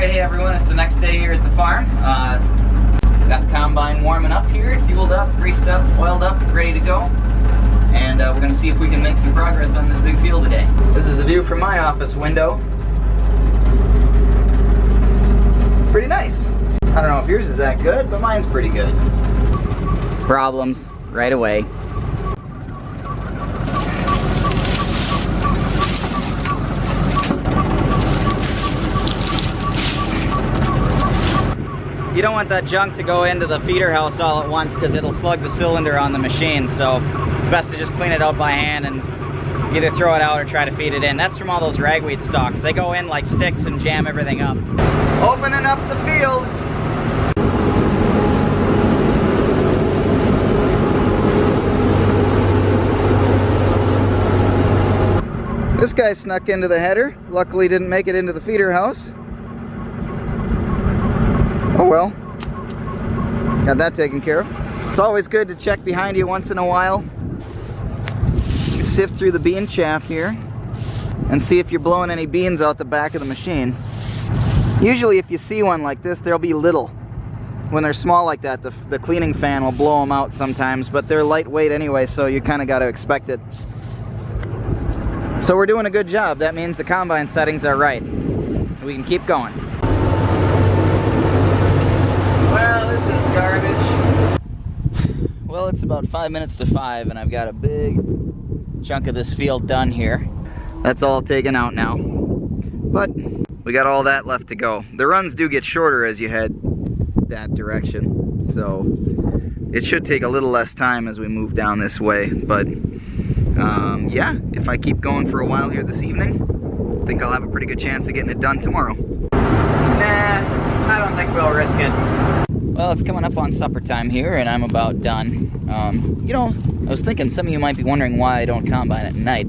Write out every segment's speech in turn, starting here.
Alright, hey everyone, it's the next day here at the farm. Got the combine warming up here, fueled up, greased up, oiled up, ready to go. And we're going to see if we can make some progress on this big field today. This is the view from my office window. Pretty nice. I don't know if yours is that good, but mine's pretty good. Problems right away. You don't want that junk to go into the feeder house all at once because it'll slug the cylinder on the machine, so it's best to just clean it out by hand and either throw it out or try to feed it in. That's from all those ragweed stalks. They go in like sticks and jam everything up. Opening up the field. This guy snuck into the header. Luckily didn't make it into the feeder house. Oh well, got that taken care of. It's always good to check behind you once in a while. Sift through the bean chaff here and see if you're blowing any beans out the back of the machine. Usually if you see one like this, there'll be little. When they're small like that, the cleaning fan will blow them out sometimes, but they're lightweight anyway, so you kind of got to expect it. So we're doing a good job. That means the combine settings are right. We can keep going. Well, this is garbage. Well, it's about 5 minutes to 5 and I've got a big chunk of this field done here. That's all taken out now. But we got all that left to go. The runs do get shorter as you head that direction, so it should take a little less time as we move down this way. But yeah, if I keep going for a while here this evening, I think I'll have a pretty good chance of getting it done tomorrow. Nah, I don't think we'll risk it. Well, it's coming up on supper time here, and I'm about done. You know, I was thinking some of you might be wondering why I don't combine at night.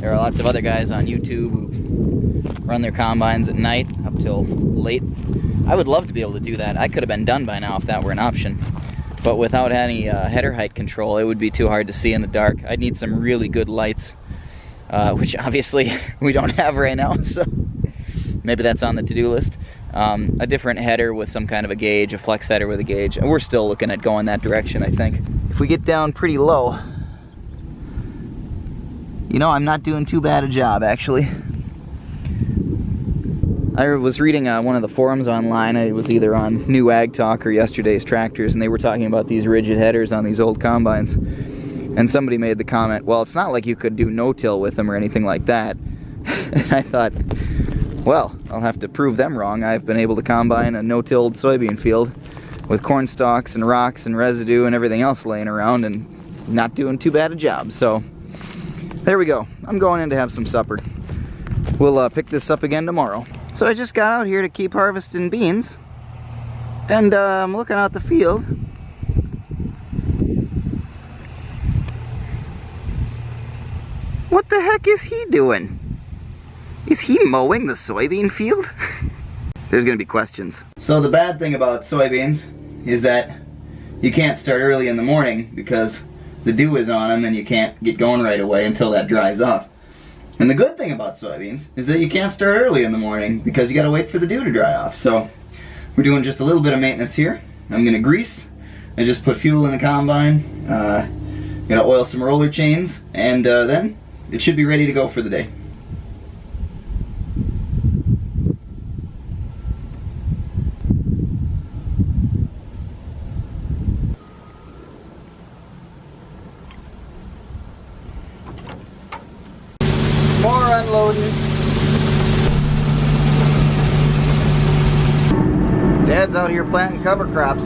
There are lots of other guys on YouTube who run their combines at night up till late. I would love to be able to do that. I could have been done by now if that were an option. But without any header height control, it would be too hard to see in the dark. I'd need some really good lights, which obviously we don't have right now, so maybe that's on the to-do list. A different header with some kind of a gauge, a flex header with a gauge. And we're still looking at going that direction, I think. If we get down pretty low, you know, I'm not doing too bad a job, actually. I was reading one of the forums online. It was either on New Ag Talk or Yesterday's Tractors, and they were talking about these rigid headers on these old combines. And somebody made the comment, well, it's not like you could do no-till with them or anything like that. And I thought, well, I'll have to prove them wrong. I've been able to combine a no-tilled soybean field with corn stalks and rocks and residue and everything else laying around and not doing too bad a job. So there we go. I'm going in to have some supper. We'll pick this up again tomorrow. So I just got out here to keep harvesting beans, and I'm looking out the field. What the heck is he doing? Is he mowing the soybean field? There's gonna be questions. So the bad thing about soybeans is that you can't start early in the morning because the dew is on them and you can't get going right away until that dries off. And the good thing about soybeans is that you can't start early in the morning because you gotta wait for the dew to dry off. So we're doing just a little bit of maintenance here. I'm gonna grease. I just put fuel in the combine. Gonna oil some roller chains, and then it should be ready to go for the day. More unloading. Dad's out here planting cover crops.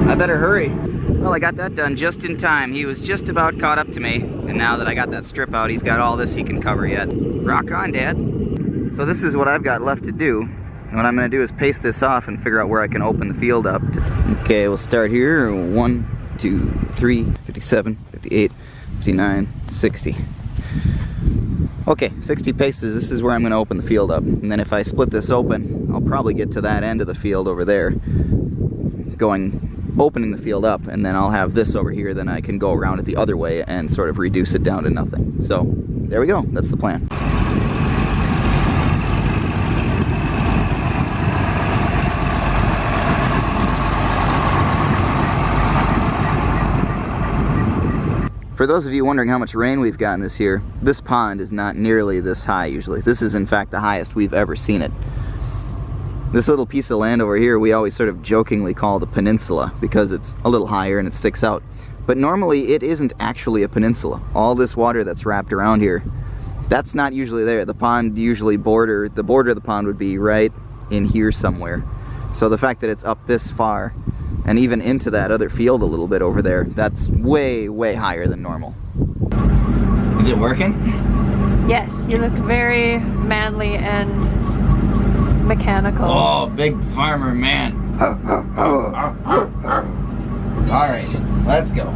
I better hurry. Well, I got that done just in time. He was just about caught up to me, and now that I got that strip out, he's got all this he can cover yet. Rock on, Dad. So this is what I've got left to do. And what I'm gonna do is paste this off and figure out where I can open the field up. Okay, we'll start here. 1, 2, 3, 57, 58, 59, 60. Okay, 60 paces, this is where I'm going to open the field up. And then if I split this open, I'll probably get to that end of the field over there, opening the field up, and then I'll have this over here, then I can go around it the other way and sort of reduce it down to nothing. So, there we go, that's the plan. For those of you wondering how much rain we've gotten this year, this pond is not nearly this high usually. This is in fact the highest we've ever seen it. This little piece of land over here we always sort of jokingly call the peninsula because it's a little higher and it sticks out. But normally it isn't actually a peninsula. All this water that's wrapped around here, that's not usually there. The pond usually the border of the pond would be right in here somewhere. So the fact that it's up this far and even into that other field a little bit over there, that's way, way higher than normal. Is it working? Yes, you look very manly and mechanical. Oh, big farmer man. All right, let's go.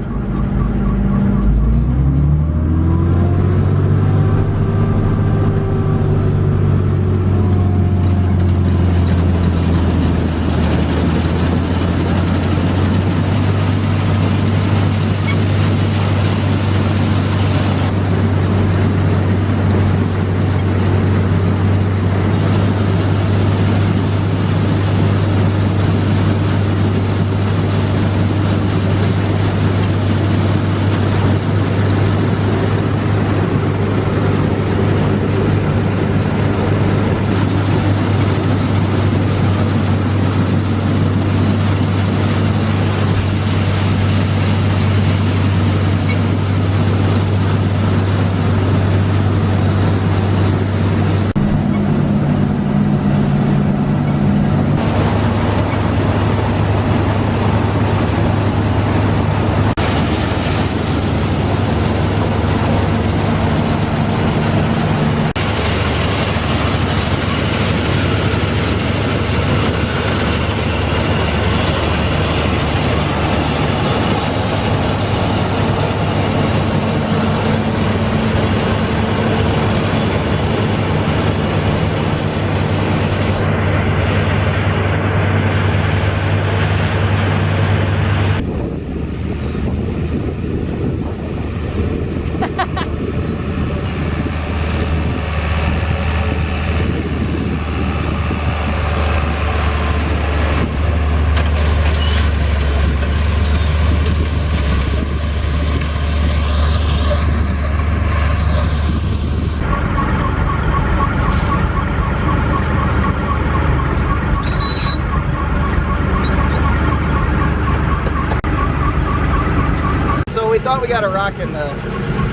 Thought we got a rock in the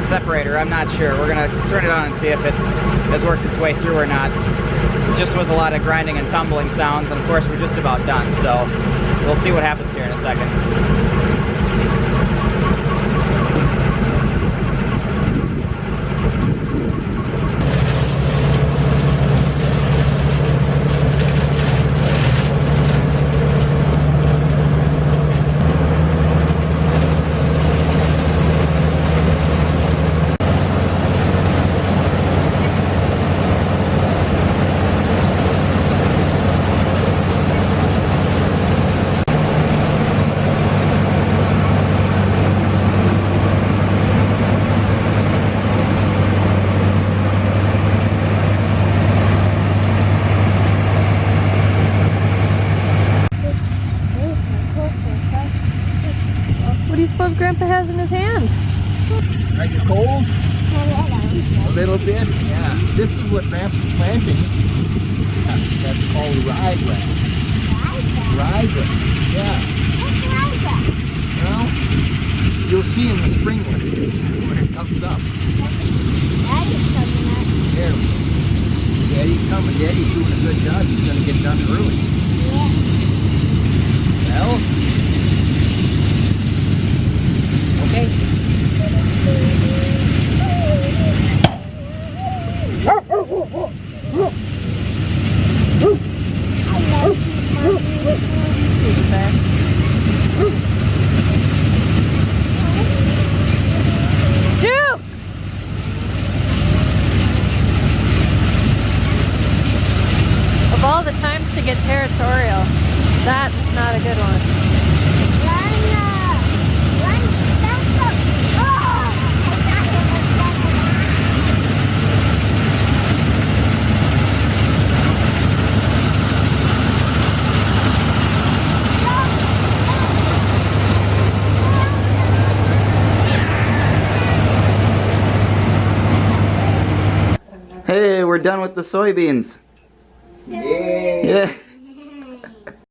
separator. I'm not sure. We're gonna turn it on and see if it has worked its way through or not. It just was a lot of grinding and tumbling sounds, and of course we're just about done, so we'll see what happens here in a second. Grandpa has in his hand. Are you cold? A little bit? Yeah. This is what Grandpa's planting. That's called ryegrass. Ryegrass, yeah. What's ryegrass? Well, you'll see in the spring what it is, when it comes up. Daddy's coming up. There we go. Daddy's coming. Daddy's doing a good job. He's going to get done early. Yeah. Well, okay. Duke! Of all the times to get territorial, that's not a good one. we're done with the soybeans. Yay! Yeah.